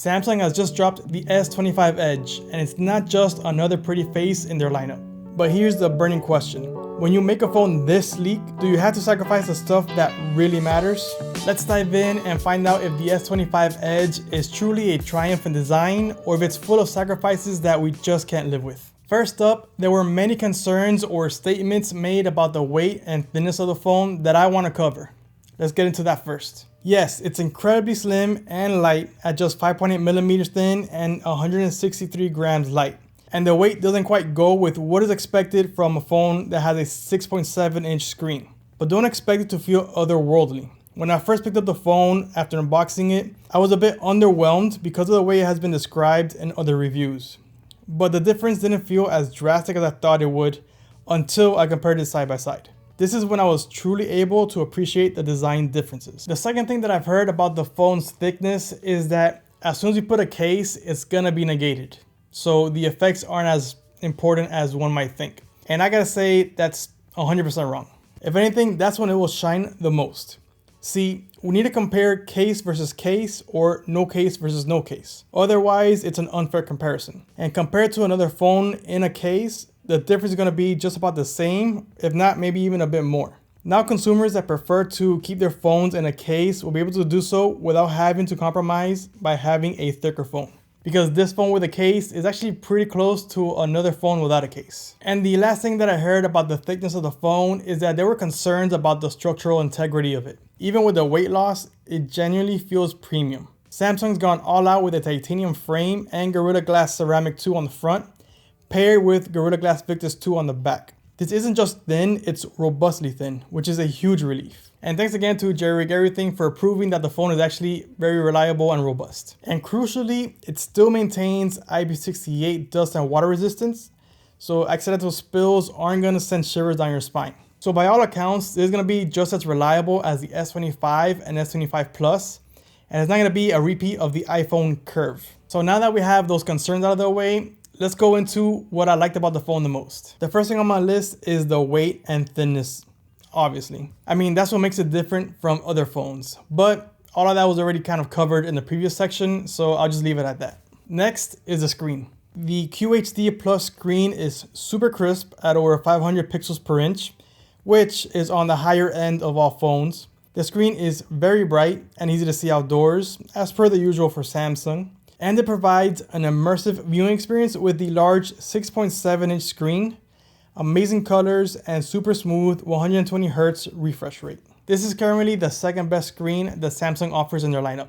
Samsung has just dropped the S25 Edge, and it's not just another pretty face in their lineup. But here's the burning question. When you make a phone this sleek, do you have to sacrifice the stuff that really matters? Let's dive in and find out if the S25 Edge is truly a triumph in design, or if it's full of sacrifices that we just can't live with. First up, there were many concerns or statements made about the weight and thinness of the phone that I want to cover. Let's get into that first. Yes, it's incredibly slim and light at just 5.8 millimeters thin and 163 grams light. And the weight doesn't quite go with what is expected from a phone that has a 6.7 inch screen. But don't expect it to feel otherworldly. When I first picked up the phone after unboxing it, I was a bit underwhelmed because of the way it has been described in other reviews. But the difference didn't feel as drastic as I thought it would until I compared it side by side. This is when I was truly able to appreciate the design differences. The second thing that I've heard about the phone's thickness is that as soon as you put a case, it's gonna be negated. So the effects aren't as important as one might think. And I gotta say, that's 100% wrong. If anything, that's when it will shine the most. See, we need to compare case versus case or no case versus no case. Otherwise, it's an unfair comparison. And compared to another phone in a case, the difference is going to be just about the same, if not maybe even a bit more. Now consumers that prefer to keep their phones in a case will be able to do so without having to compromise by having a thicker phone. Because this phone with a case is actually pretty close to another phone without a case. And the last thing that I heard about the thickness of the phone is that there were concerns about the structural integrity of it. Even with the weight loss, it genuinely feels premium. Samsung's gone all out with a titanium frame and Gorilla Glass Ceramic 2 on the front, paired with Gorilla Glass Victus 2 on the back. This isn't just thin, it's robustly thin, which is a huge relief. And thanks again to Jerry Everything for proving that the phone is actually very reliable and robust. And crucially, it still maintains IP68 dust and water resistance, so accidental spills aren't gonna send shivers down your spine. So by all accounts, this is gonna be just as reliable as the S25 and S25 Plus, and it's not gonna be a repeat of the iPhone Curve. So now that we have those concerns out of the way, let's go into what I liked about the phone the most. The first thing on my list is the weight and thinness, obviously. I mean, that's what makes it different from other phones. But all of that was already kind of covered in the previous section, so I'll just leave it at that. Next is the screen. The QHD Plus screen is super crisp at over 500 pixels per inch, which is on the higher end of all phones. The screen is very bright and easy to see outdoors, as per the usual for Samsung. And it provides an immersive viewing experience with the large 6.7 inch screen, amazing colors, and super smooth 120 Hz refresh rate. This is currently the second best screen that Samsung offers in their lineup,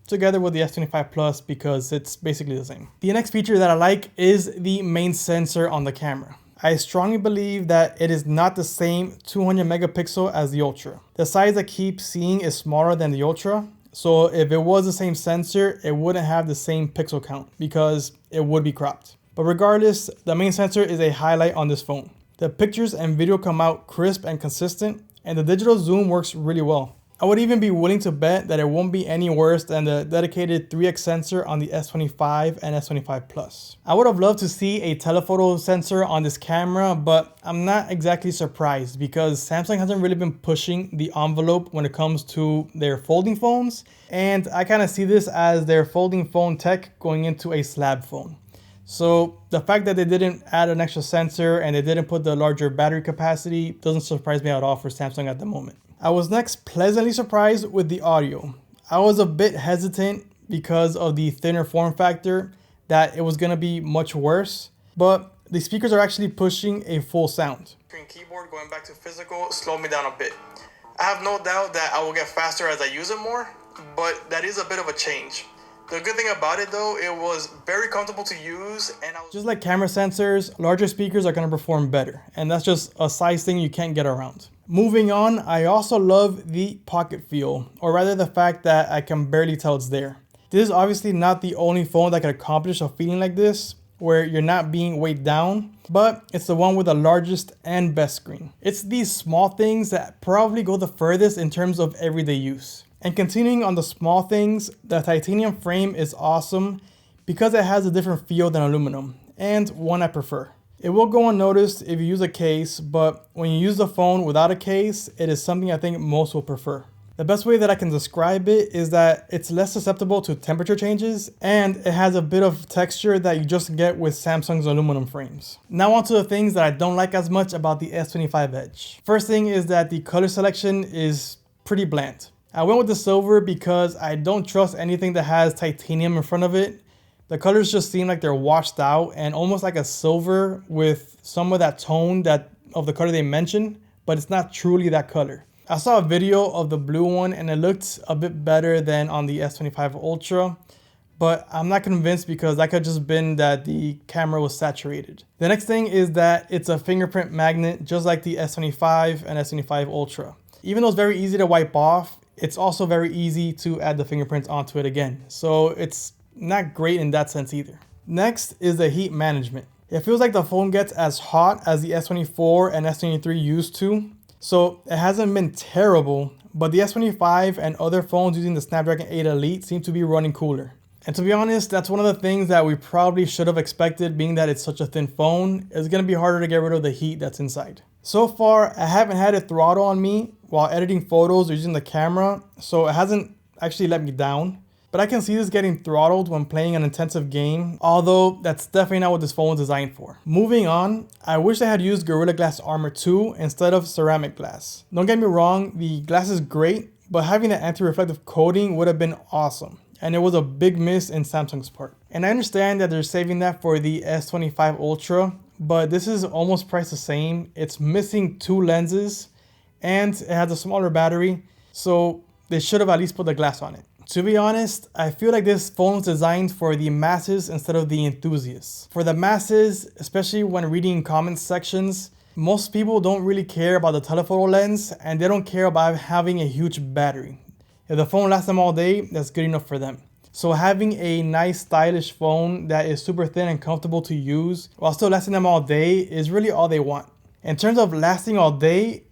together with the S25 Plus because it's basically the same. The next feature that I like is the main sensor on the camera. I strongly believe that it is not the same 200 megapixel as the Ultra. The size I keep seeing is smaller than the Ultra. So if it was the same sensor, it wouldn't have the same pixel count because it would be cropped. But regardless, the main sensor is a highlight on this phone. The pictures and video come out crisp and consistent, and the digital zoom works really well. I would even be willing to bet that it won't be any worse than the dedicated 3x sensor on the S25 and S25 Plus. I would have loved to see a telephoto sensor on this camera, but I'm not exactly surprised because Samsung hasn't really been pushing the envelope when it comes to their folding phones, and I kind of see this as their folding phone tech going into a slab phone. So the fact that they didn't add an extra sensor and they didn't put the larger battery capacity doesn't surprise me at all for Samsung at the moment. I was next pleasantly surprised with the audio. I was a bit hesitant because of the thinner form factor that it was gonna be much worse, but the speakers are actually pushing a full sound. Keyboard going back to physical slowed me down a bit. I have no doubt that I will get faster as I use it more, but that is a bit of a change. The good thing about it though, it was very comfortable to use, and just like camera sensors, larger speakers are gonna perform better, and that's just a size thing you can't get around. Moving on, I also love the pocket feel, or rather the fact that I can barely tell it's there. This is obviously not the only phone that can accomplish a feeling like this, where you're not being weighed down, but it's the one with the largest and best screen. It's these small things that probably go the furthest in terms of everyday use. And continuing on the small things, the titanium frame is awesome because it has a different feel than aluminum, and one I prefer. It will go unnoticed if you use a case, but when you use the phone without a case, it is something I think most will prefer. The best way that I can describe it is that it's less susceptible to temperature changes, and it has a bit of texture that you just get with Samsung's aluminum frames. Now onto the things that I don't like as much about the S25 Edge. First thing is that the color selection is pretty bland. I went with the silver because I don't trust anything that has titanium in front of it. The colors just seem like they're washed out and almost like a silver with some of that tone of the color they mentioned, but it's not truly that color. I saw a video of the blue one and it looked a bit better than on the S25 Ultra, but I'm not convinced because that could just been that the camera was saturated. The next thing is that it's a fingerprint magnet just like the S25 and S25 Ultra. Even though it's very easy to wipe off, it's also very easy to add the fingerprints onto it again. So it's not great in that sense either. Next is the heat management. It feels like the phone gets as hot as the S24 and S23 used to. So it hasn't been terrible, but the S25 and other phones using the Snapdragon 8 Elite seem to be running cooler. And to be honest, that's one of the things that we probably should have expected, being that it's such a thin phone. It's going to be harder to get rid of the heat that's inside. So far, I haven't had it throttle on me while editing photos or using the camera, so it hasn't actually let me down. But I can see this getting throttled when playing an intensive game, although that's definitely not what this phone was designed for. Moving on, I wish I had used Gorilla Glass Armor 2 instead of ceramic glass. Don't get me wrong, the glass is great, but having the anti-reflective coating would have been awesome. And it was a big miss in Samsung's part. And I understand that they're saving that for the S25 Ultra, but this is almost priced the same. It's missing 2 lenses and it has a smaller battery, so they should have at least put the glass on it. To be honest, I feel like this phone is designed for the masses instead of the enthusiasts. For the masses, especially when reading comment sections, most people don't really care about the telephoto lens and they don't care about having a huge battery. If the phone lasts them all day, that's good enough for them. So having a nice stylish phone that is super thin and comfortable to use while still lasting them all day is really all they want. In terms of lasting all day,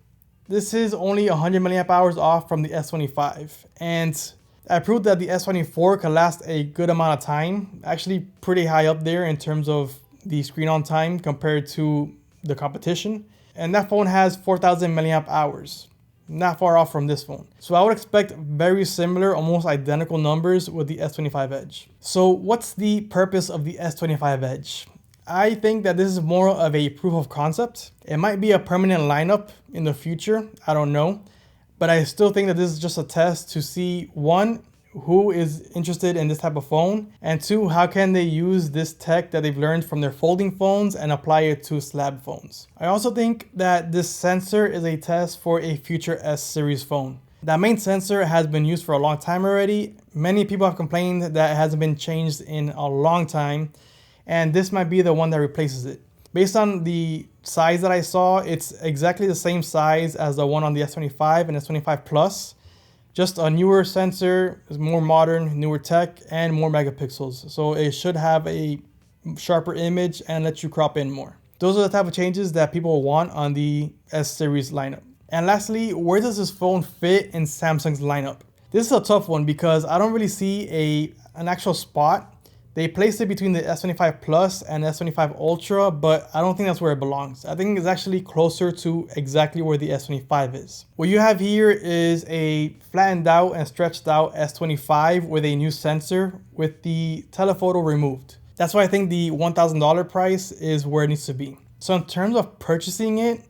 this is only 100 milliamp hours off from the S25. And I proved that the S24 can last a good amount of time, actually pretty high up there in terms of the screen on time compared to the competition. And that phone has 4,000 milliamp hours, not far off from this phone. So I would expect very similar, almost identical numbers with the S25 Edge. So what's the purpose of the S25 Edge? I think that this is more of a proof of concept. It might be a permanent lineup in the future, I don't know. But I still think that this is just a test to see, one, who is interested in this type of phone, and two, how can they use this tech that they've learned from their folding phones and apply it to slab phones. I also think that this sensor is a test for a future S series phone. That main sensor has been used for a long time already. Many people have complained that it hasn't been changed in a long time, and this might be the one that replaces it. Based on the size that I saw, it's exactly the same size as the one on the S25 and S25 Plus. Just a newer sensor, more modern, newer tech, and more megapixels. So it should have a sharper image and let you crop in more. Those are the type of changes that people want on the S series lineup. And lastly, where does this phone fit in Samsung's lineup? This is a tough one because I don't really see an actual spot. They placed it between the S25 Plus and S25 Ultra, but I don't think that's where it belongs. I think it's actually closer to exactly where the S25 is. What you have here is a flattened out and stretched out S25 with a new sensor with the telephoto removed. That's why I think the $1,000 price is where it needs to be. So in terms of purchasing it,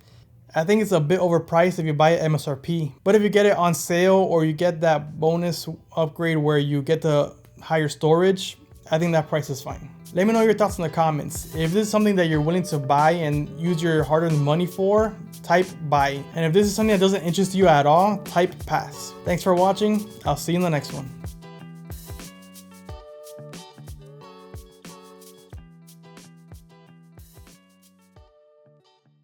I think it's a bit overpriced if you buy it MSRP. But if you get it on sale or you get that bonus upgrade where you get the higher storage, I think that price is fine. Let me know your thoughts in the comments. If this is something that you're willing to buy and use your hard-earned money for, type buy. And if this is something that doesn't interest you at all, type pass. Thanks for watching. I'll see you in the next one.